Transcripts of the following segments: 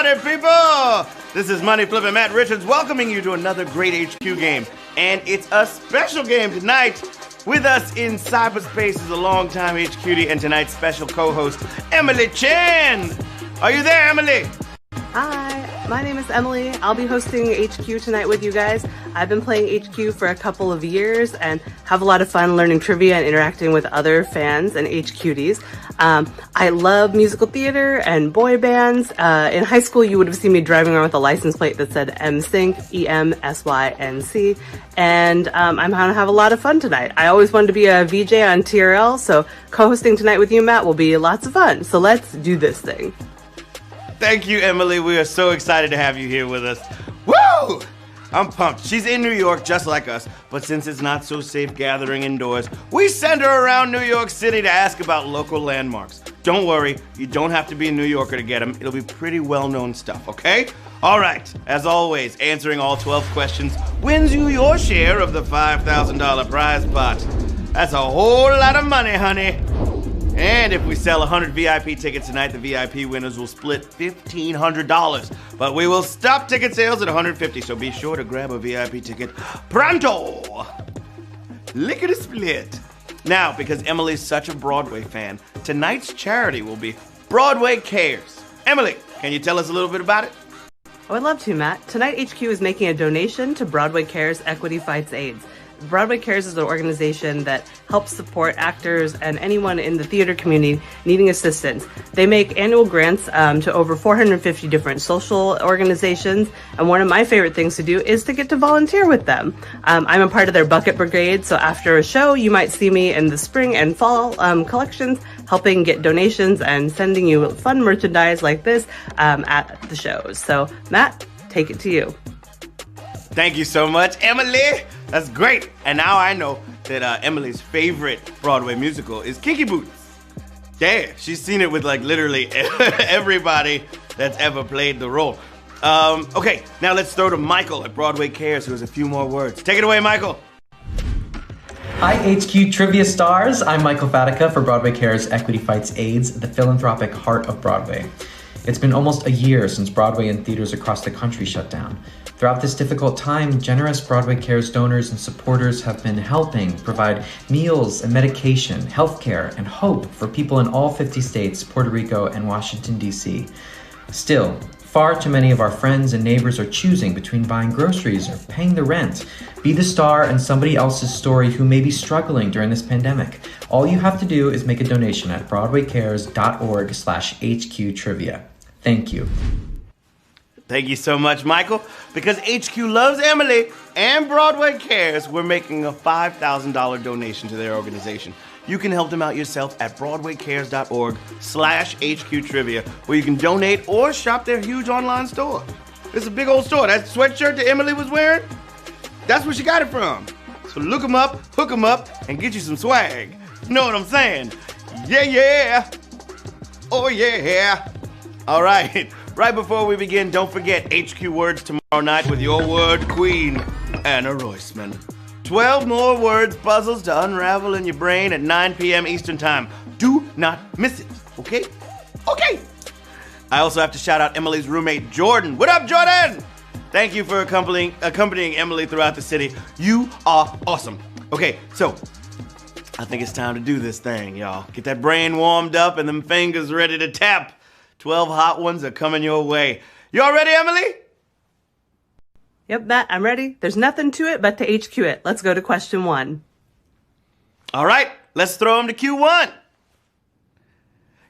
Howdy, people! This is Money Flippin' Matt Richards welcoming you to another great HQ game. And it's a special game tonight. With us in cyberspace is a longtime HQD and tonight's special co-host, Emily Chen. Are you there, Emily? Hi, my name is Emily. I'll be hosting HQ tonight with you guys. I've been playing HQ for a couple of years and have a lot of fun learning trivia and interacting with other fans and HQDs. I love musical theater and boy bands. In high school, you would have seen me driving around with a license plate that said MSync, EMSYNC, and I'm going to have a lot of fun tonight. I always wanted to be a VJ on TRL, so co-hosting tonight with you, Matt, will be lots of fun. So let's do this thing. Thank you, Emily. We are so excited to have you here with us. Woo! I'm pumped. She's in New York just like us, but since it's not so safe gathering indoors, we send her around New York City to ask about local landmarks. Don't worry, you don't have to be a New Yorker to get them. It'll be pretty well-known stuff, okay? All right, as always, answering all 12 questions wins you your share of the $5,000 prize pot. That's a whole lot of money, honey. And if we sell 100 VIP tickets tonight, the VIP winners will split $1,500. But we will stop ticket sales at 150, so be sure to grab a VIP ticket pronto. Lickety split. Now, because Emily's such a Broadway fan, tonight's charity will be Broadway Cares. Emily, can you tell us a little bit about it? Oh, I'd love to, Matt. Tonight, HQ is making a donation to Broadway Cares Equity Fights AIDS. Broadway Cares is an organization that helps support actors and anyone in the theater community needing assistance. They make annual grants to over 450 different social organizations, and one of my favorite things to do is to get to volunteer with them. I'm a part of their bucket brigade, so after a show, you might see me in the spring and fall collections helping get donations and sending you fun merchandise like this at the shows. So, Matt, take it to you. Thank you so much, Emily. That's great. And now I know that Emily's favorite Broadway musical is Kinky Boots. Yeah, she's seen it with like literally everybody that's ever played the role. Okay, now let's throw to Michael at Broadway Cares, who has a few more words. Take it away, Michael. Hi, HQ Trivia Stars. I'm Michael Fatica for Broadway Cares Equity Fights AIDS, the philanthropic heart of Broadway. It's been almost a year since Broadway and theaters across the country shut down. Throughout this difficult time, generous Broadway Cares donors and supporters have been helping provide meals and medication, healthcare, and hope for people in all 50 states, Puerto Rico, and Washington, D.C. Still, far too many of our friends and neighbors are choosing between buying groceries or paying the rent. Be the star in somebody else's story who may be struggling during this pandemic. All you have to do is make a donation at broadwaycares.org/HQtrivia. Thank you. Thank you so much, Michael. Because HQ loves Emily and Broadway Cares, we're making a $5,000 donation to their organization. You can help them out yourself at broadwaycares.org/HQtrivia, where you can donate or shop their huge online store. It's a big old store. That sweatshirt that Emily was wearing, that's where she got it from. So look them up, hook them up, and get you some swag. You know what I'm saying? Yeah. Oh, yeah. All right. Right before we begin, don't forget HQ Words tomorrow night with your word queen, Anna Roisman. 12 more words puzzles to unravel in your brain at 9 p.m. Eastern Time. Do not miss it, okay? Okay! I also have to shout out Emily's roommate, Jordan. What up, Jordan? Thank you for accompanying Emily throughout the city. You are awesome. Okay, so I think it's time to do this thing, y'all. Get that brain warmed up and them fingers ready to tap. 12 hot ones are coming your way. You all ready, Emily? Yep, Matt, I'm ready. There's nothing to it but to HQ it. Let's go to question 1. All right, let's throw them to Q1.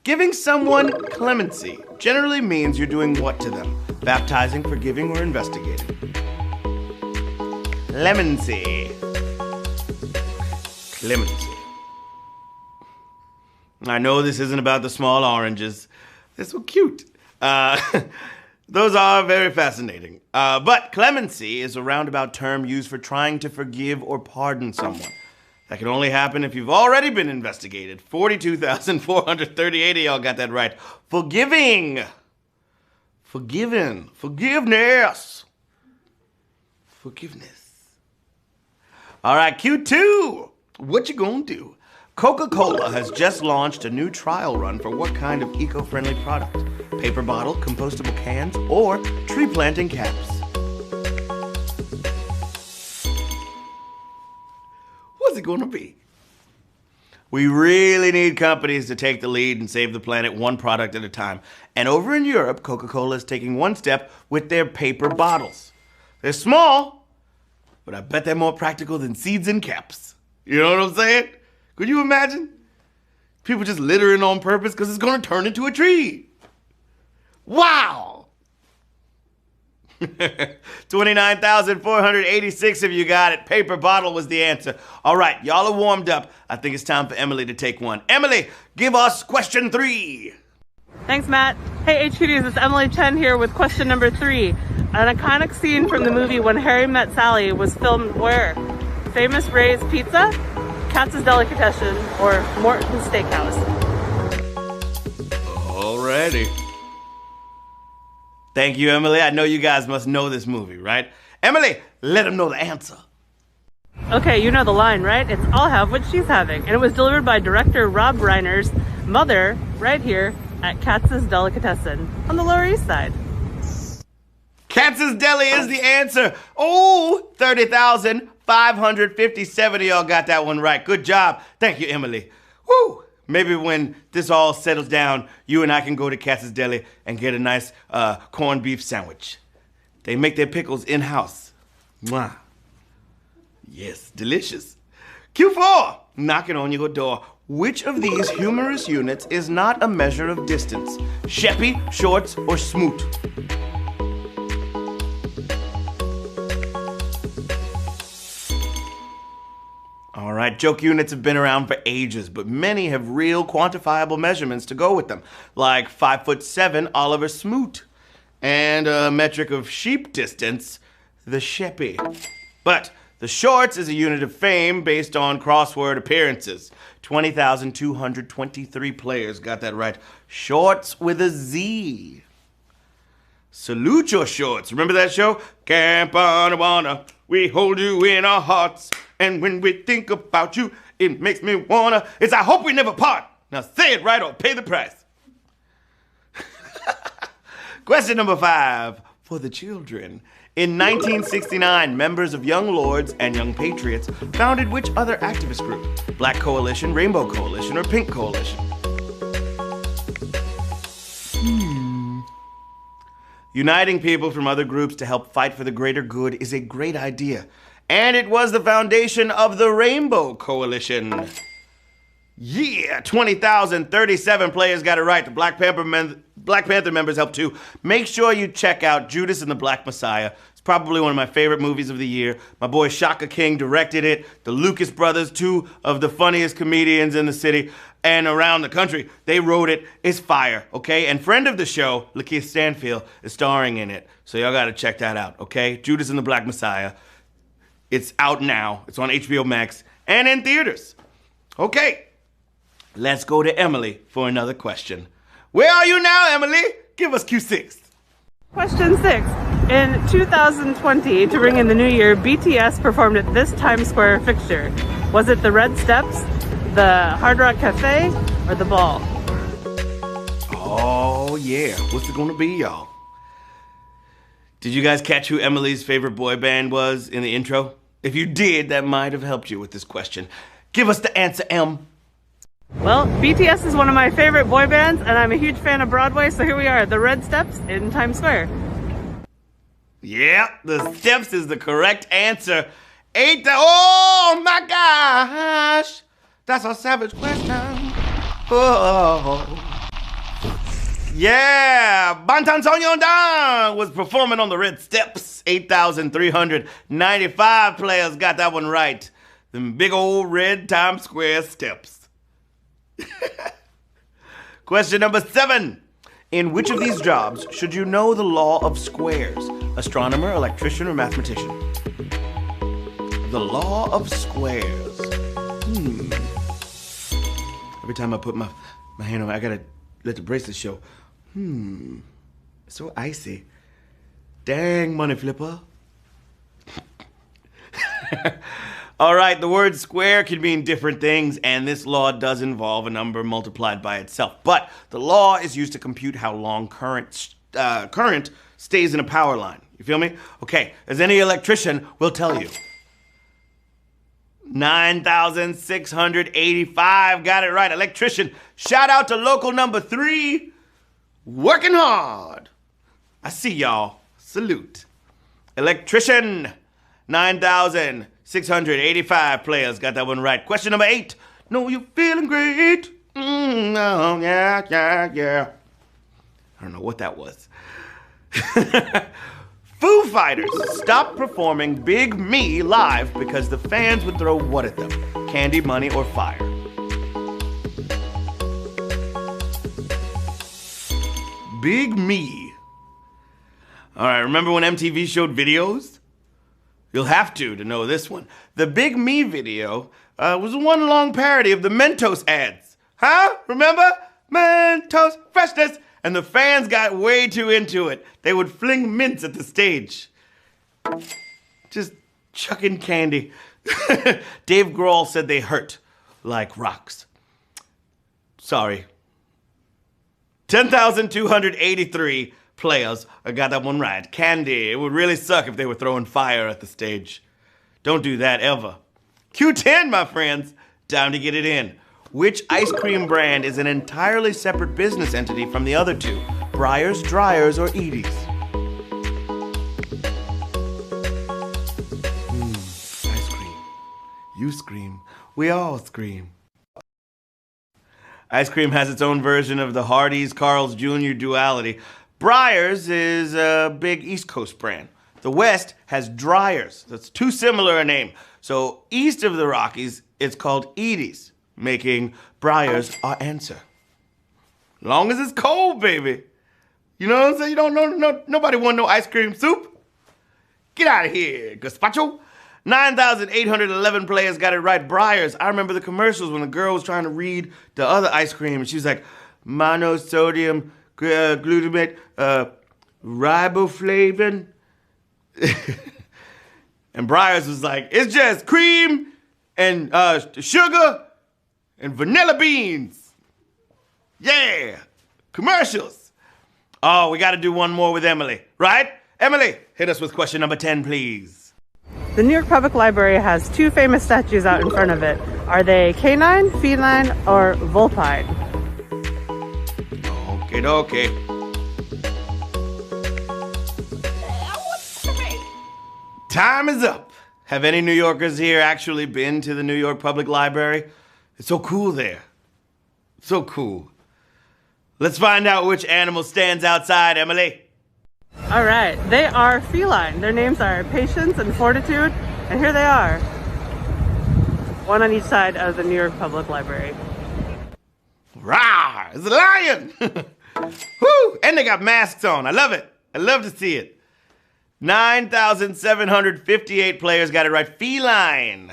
Giving someone clemency generally means you're doing what to them? Baptizing, forgiving, or investigating? Clemency. I know this isn't about the small oranges. They're so cute. Those are very fascinating. But clemency is a roundabout term used for trying to forgive or pardon someone. That can only happen if you've already been investigated. 42,438 of y'all got that right. Forgiving. Forgiveness. All right, Q2. What you gonna do? Coca-Cola has just launched a new trial run for what kind of eco-friendly product? paper bottle, compostable cans, or tree planting caps? What's it gonna be? We really need companies to take the lead and save the planet one product at a time. And over in Europe, Coca-Cola is taking one step with their paper bottles. They're small, but I bet they're more practical than seeds and caps. You know what I'm saying? Could you imagine? People just littering on purpose because it's gonna turn into a tree. Wow! 29,486 of you got it. Paper bottle was the answer. All right, y'all are warmed up. I think it's time for Emily to take one. Emily, give us question 3. Thanks, Matt. Hey, HQDs, it's Emily Chen here with question number 3. An iconic scene from the movie When Harry Met Sally was filmed where? Famous Ray's Pizza, Katz's Delicatessen, or Morton's Steakhouse? Alrighty. Thank you, Emily. I know you guys must know this movie, right? Emily, let them know the answer. Okay, you know the line, right? It's I'll have what she's having. And it was delivered by director Rob Reiner's mother right here at Katz's Delicatessen on the Lower East Side. Katz's Deli is the answer. Oh, 30,557 of y'all got that one right. Good job. Thank you, Emily. Woo! Maybe when this all settles down, you and I can go to Katz's Deli and get a nice corned beef sandwich. They make their pickles in-house. Mwah. Yes, delicious. Q4, knocking on your door. Which of these humorous units is not a measure of distance? Sheppy, shorts, or smoot? All right, joke units have been around for ages, but many have real quantifiable measurements to go with them, like 5'7" Oliver Smoot, and a metric of sheep distance, the Sheppy. But the shorts is a unit of fame based on crossword appearances. 20,223 players got that right. Shorts with a Z. Salute your shorts. Remember that show? Camp Anawana, we hold you in our hearts. And when we think about you, it makes me wanna. It's I hope we never part. Now say it right or pay the price. Question number 5 for the children. In 1969, members of Young Lords and Young Patriots founded which other activist group? Black Coalition, Rainbow Coalition, or Pink Coalition? Uniting people from other groups to help fight for the greater good is a great idea. And it was the foundation of the Rainbow Coalition. Yeah, 20,037 players got it right. The Black Panther members helped too. Make sure you check out Judas and the Black Messiah. It's probably one of my favorite movies of the year. My boy Shaka King directed it. The Lucas brothers, 2 of the funniest comedians in the city and around the country, they wrote it. It's fire, okay? And friend of the show, Lakeith Stanfield, is starring in it. So y'all gotta check that out, okay? Judas and the Black Messiah. It's out now. It's on HBO Max and in theaters. Okay, let's go to Emily for another question. Where are you now, Emily? Give us Q6. Question 6. In 2020, to ring in the new year, BTS performed at this Times Square fixture. Was it the Red Steps, the Hard Rock Cafe, or the Ball? Oh, yeah. What's it gonna be, y'all? Did you guys catch who Emily's favorite boy band was in the intro? If you did, that might have helped you with this question. Give us the answer, Em. Well, BTS is one of my favorite boy bands, and I'm a huge fan of Broadway, so here we are, the Red Steps in Times Square. Yeah, the Steps is the correct answer. Oh my gosh, that's a savage question. Oh. Yeah, Bantan Sonyeondan was performing on the Red Steps. 8,395 players got that one right. Them big old red Times Square steps. Question number 7. In which of these jobs should you know the law of squares? Astronomer, electrician, or mathematician? The law of squares. Every time I put my hand on it, I gotta let the bracelet show. It's so icy. Dang, money flipper. All right, the word square can mean different things, and this law does involve a number multiplied by itself. But the law is used to compute how long current stays in a power line. You feel me? Okay, as any electrician will tell you. 9,685, got it right. Electrician, shout out to local number 3, working hard. I see y'all. Salute. Electrician, 9,685 players got that one right. Question number 8. Know you're feeling great. Oh, yeah. I don't know what that was. Foo Fighters stopped performing Big Me live because the fans would throw what at them? Candy, money, or fire? Big Me. All right, remember when MTV showed videos? You'll have to know this one. The Big Me video was one long parody of the Mentos ads. Huh? Remember? Mentos freshness. And the fans got way too into it. They would fling mints at the stage. Just chucking candy. Dave Grohl said they hurt like rocks. Sorry. 10,283 players got that one right. Candy. It would really suck if they were throwing fire at the stage. Don't do that ever. Q10, my friends. Time to get it in. Which ice cream brand is an entirely separate business entity from the other two? Breyers, Dryers, or Edy's? Ice cream. You scream. We all scream. Ice cream has its own version of the Hardee's Carl's Jr. duality. Breyers is a big East Coast brand. The West has Dryers. That's too similar a name. So east of the Rockies, it's called Edy's, making Breyers our answer. Long as it's cold, baby. You know what I'm saying? You don't know, nobody want no ice cream soup. Get out of here, gazpacho. 9,811 players got it right. Breyers. I remember the commercials when the girl was trying to read the other ice cream, and she was like, monosodium glutamate, riboflavin. And Breyers was like, it's just cream and sugar and vanilla beans. Yeah. Commercials. Oh, we got to do one more with Emily, right? Emily, hit us with question number 10, please. The New York Public Library has 2 famous statues out in front of it. Are they canine, feline, or vulpine? Okay. Time is up. Have any New Yorkers here actually been to the New York Public Library? It's so cool there. So cool. Let's find out which animal stands outside, Emily. All right, they are feline. Their names are Patience and Fortitude, and here they are. One on each side of the New York Public Library. Rah! It's a lion! Woo! And they got masks on. I love it. I love to see it. 9,758 players got it right. Feline.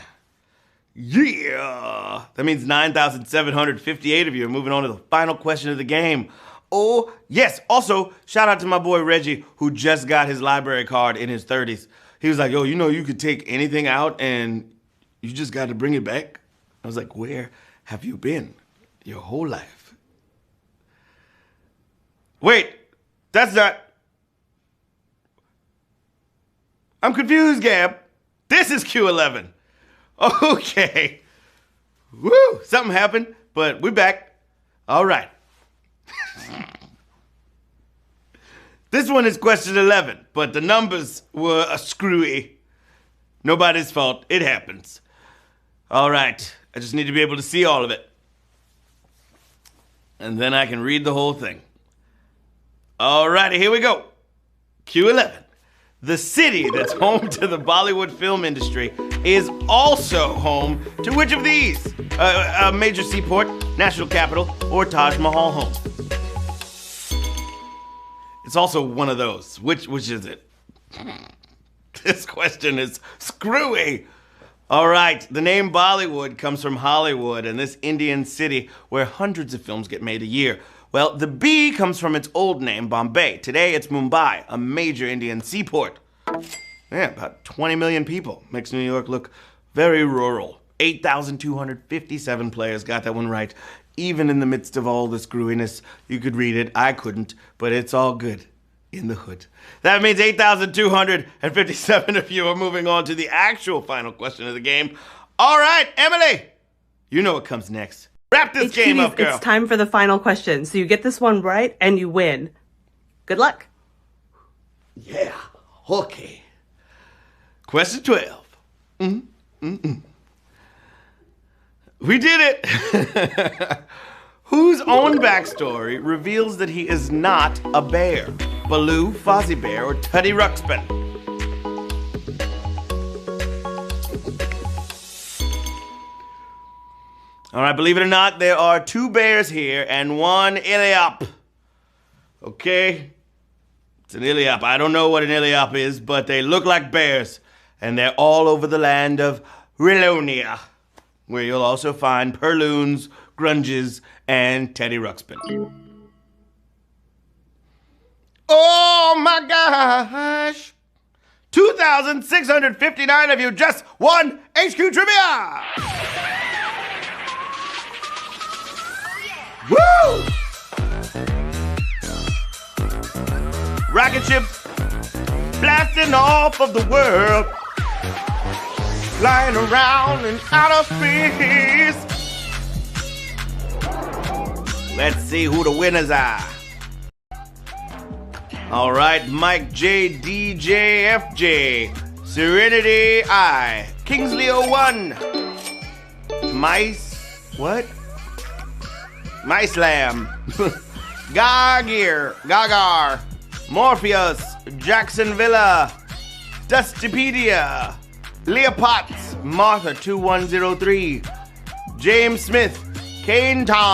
Yeah. That means 9,758 of you are moving on to the final question of the game. Oh, yes. Also, shout out to my boy Reggie, who just got his library card in his 30s. He was like, yo, you know you could take anything out and you just got to bring it back. I was like, where have you been your whole life? Wait, that's not... I'm confused, Gab. This is Q11. Okay. Woo, something happened, but we're back. All right. This one is question 11, but the numbers were screwy. Nobody's fault. It happens. All right. I just need to be able to see all of it. And then I can read the whole thing. All righty, here we go. Q11. The city that's home to the Bollywood film industry is also home to which of these? A major seaport, national capital, or Taj Mahal home? It's also one of those. Which is it? This question is screwy. All right, the name Bollywood comes from Hollywood and this Indian city where hundreds of films get made a year. Well, the B comes from its old name, Bombay. Today, it's Mumbai, a major Indian seaport. Yeah, about 20 million people. Makes New York look Very rural. 8,257 players got that one right. Even in the midst of all this screwiness, you could read it. I couldn't, but it's all good in the hood. That means 8,257 of you are moving on to the actual final question of the game. All right, Emily, you know what comes next. Wrap this game up, girl. It's time for the final question. So you get this one right and you win. Good luck. Yeah, okay. Question 12. We did it! Whose own backstory reveals that he is not a bear? Baloo, Fozzie Bear, or Teddy Ruxpin? All right, believe it or not, there are 2 bears here and 1 Iliop. Okay? It's an Iliop. I don't know what an Iliop is, but they look like bears, and they're all over the land of Rilonia, where you'll also find Purloons, Grunges, and Teddy Ruxpin. Oh my gosh! 2,659 of you just won HQ Trivia! Woo! Rocket ship blasting off of the world, flying around in outer space. Let's see who the winners are. All right, Mike J, DJ, FJ, Serenity I, Kingsley 01, Micelam, Gagar, Morpheus, Jackson Villa, Dustypedia, Leopots, Martha 2103, James Smith, Kane Tom.